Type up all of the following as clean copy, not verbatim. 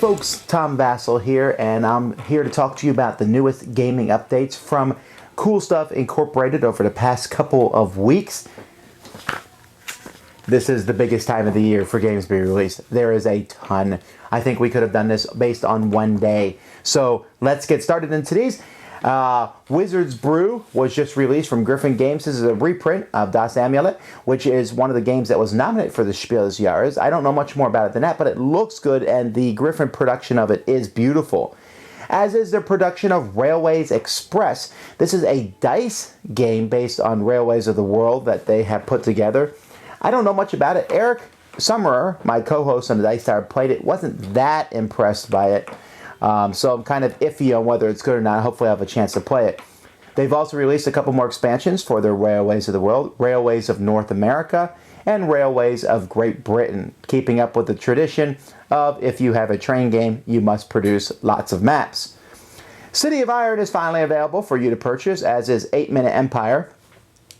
folks, Tom Vasel here, and I'm here to talk to you about the newest gaming updates from Cool Stuff Incorporated over the past couple of weeks. This is the biggest time of the year for games being released. There is a ton. I think we could have done this based on one day. So let's get started in today's. Wizard's Brew was just released from Griffin Games. This is a reprint of Das Amulet, which is one of the games that was nominated for the Spiel des Jahres. I don't know much more about it than that, but it looks good, and the Griffin production of it is beautiful. As is their production of Railways Express. This is a dice game based on Railways of the World that they have put together. I don't know much about it. Eric Summerer, my co-host on the Dice Tower, played it. Wasn't that impressed by it. So I'm kind of iffy on whether it's good or not. Hopefully I'll have a chance to play it. They've also released a couple more expansions for their Railways of the World, Railways of North America, and Railways of Great Britain, keeping up with the tradition of if you have a train game, you must produce lots of maps. City of Iron is finally available for you to purchase, as is 8 Minute Empire.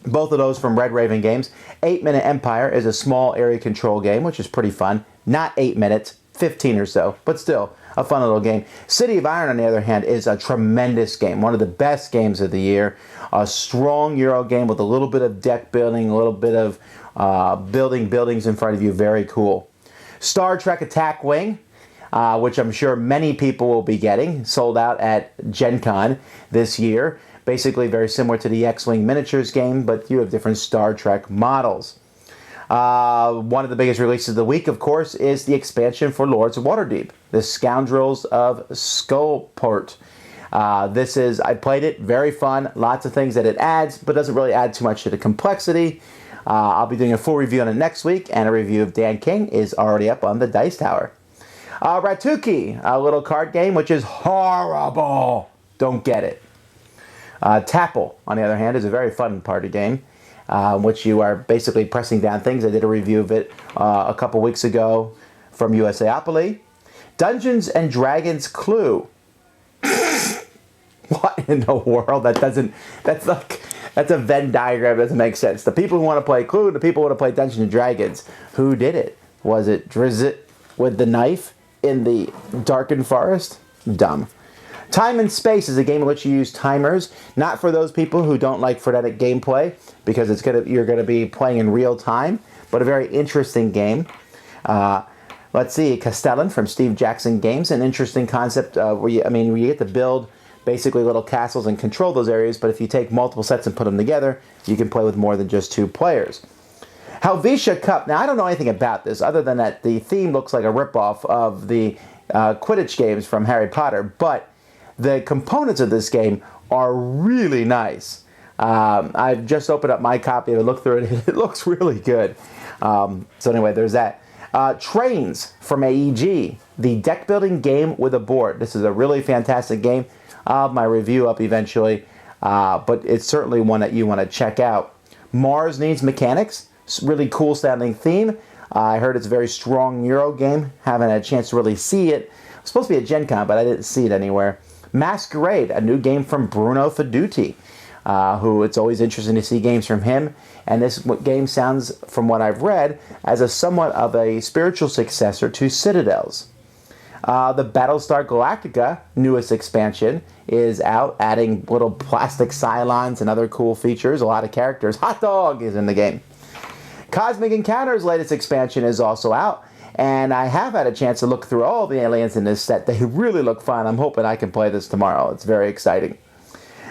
Both of those from Red Raven Games. 8 Minute Empire is a small area control game, which is pretty fun. Not 8 minutes, 15 or so, but still a fun little game. City of Iron, on the other hand, is a tremendous game. One of the best games of the year. A strong Euro game with a little bit of deck building, a little bit of building buildings in front of you. Very cool. Star Trek Attack Wing, which I'm sure many people will be getting. Sold out at Gen Con this year. Basically very similar to the X-Wing miniatures game, but you have different Star Trek models. One of the biggest releases of the week, of course, is the expansion for Lords of Waterdeep, the Scoundrels of Skullport. I played it, very fun, lots of things that it adds, but doesn't really add too much to the complexity. I'll be doing a full review on it next week, and a review of Dan King is already up on the Dice Tower. Ratuki, a little card game, which is horrible. Don't get it. Tapple, on the other hand, is a very fun party game, which you are basically pressing down things. I did a review of it a couple weeks ago from USAopoly. Dungeons and Dragons Clue. What in the world? That's a Venn diagram. That doesn't make sense. The people who want to play Clue, the people who want to play Dungeons and Dragons. Who did it? Was it Drizzt with the knife in the darkened forest? Dumb. Time and Space is a game in which you use timers, not for those people who don't like frenetic gameplay, because you're going to be playing in real time, but a very interesting game. Let's see, Castellan from Steve Jackson Games, an interesting concept where you get to build basically little castles and control those areas, but if you take multiple sets and put them together, you can play with more than just 2 players. Helvetia Cup. Now, I don't know anything about this, other than that the theme looks like a ripoff of the Quidditch games from Harry Potter, but the components of this game are really nice. I've just opened up my copy and looked through it. It looks really good. So anyway, there's that. Trains from AEG, the deck building game with a board. This is a really fantastic game. I'll have my review up eventually, but it's certainly one that you want to check out. Mars Needs Mechanics, really cool sounding theme. I heard it's a very strong Euro game. Haven't had a chance to really see it. It's supposed to be at Gen Con, but I didn't see it anywhere. Masquerade, a new game from Bruno Feduti, who it's always interesting to see games from him. And this game sounds, from what I've read, as a somewhat of a spiritual successor to Citadels. The Battlestar Galactica newest expansion is out, adding little plastic Cylons and other cool features. A lot of characters. Hot Dog is in the game. Cosmic Encounters' latest expansion is also out. And I have had a chance to look through all the aliens in this set. They really look fun. I'm hoping I can play this tomorrow. It's very exciting.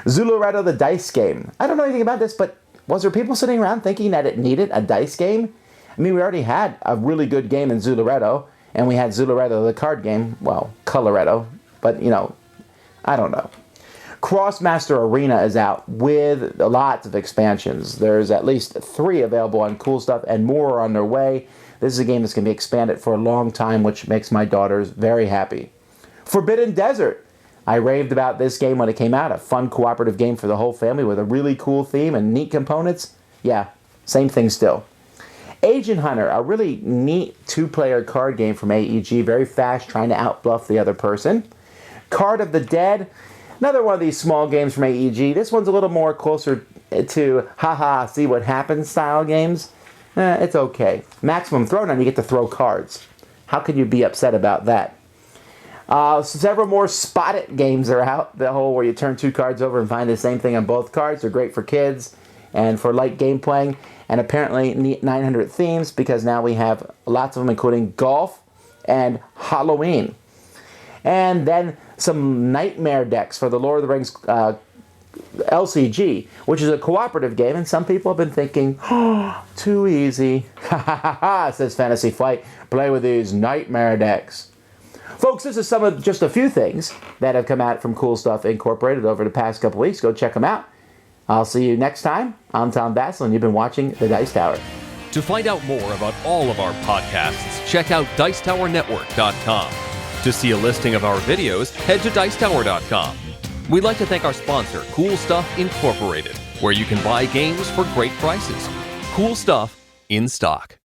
Zuluretto, the dice game. I don't know anything about this, but was there people sitting around thinking that it needed a dice game? I mean, we already had a really good game in Zuluretto, and we had Zuluretto, the card game. Well, Coloretto, but, I don't know. Crossmaster Arena is out with lots of expansions. There's at least 3 available on Cool Stuff, and more are on their way. This is a game that's going to be expanded for a long time, which makes my daughters very happy. Forbidden Desert. I raved about this game when it came out. A fun cooperative game for the whole family with a really cool theme and neat components. Yeah, same thing still. Agent Hunter, a really neat 2-player card game from AEG. Very fast, trying to outbluff the other person. Card of the Dead. Another one of these small games from AEG. This one's a little more closer to haha, see what happens style games. It's okay. Maximum Throwdown, you get to throw cards. How can you be upset about that? Several more Spot It games are out. The whole where you turn 2 cards over and find the same thing on both cards. They're great for kids and for light game playing. And apparently 900 themes, because now we have lots of them, including golf and Halloween. And then some Nightmare decks for the Lord of the Rings LCG, which is a cooperative game, and some people have been thinking, oh, too easy. Ha ha ha ha, says Fantasy Flight. Play with these Nightmare decks. Folks, this is some of just a few things that have come out from Cool Stuff Incorporated over the past couple weeks. Go check them out. I'll see you next time. I'm Tom Vasel, and you've been watching The Dice Tower. To find out more about all of our podcasts, check out Dicetowernetwork.com. To see a listing of our videos, head to Dicetower.com. We'd like to thank our sponsor, Cool Stuff Incorporated, where you can buy games for great prices. Cool stuff in stock.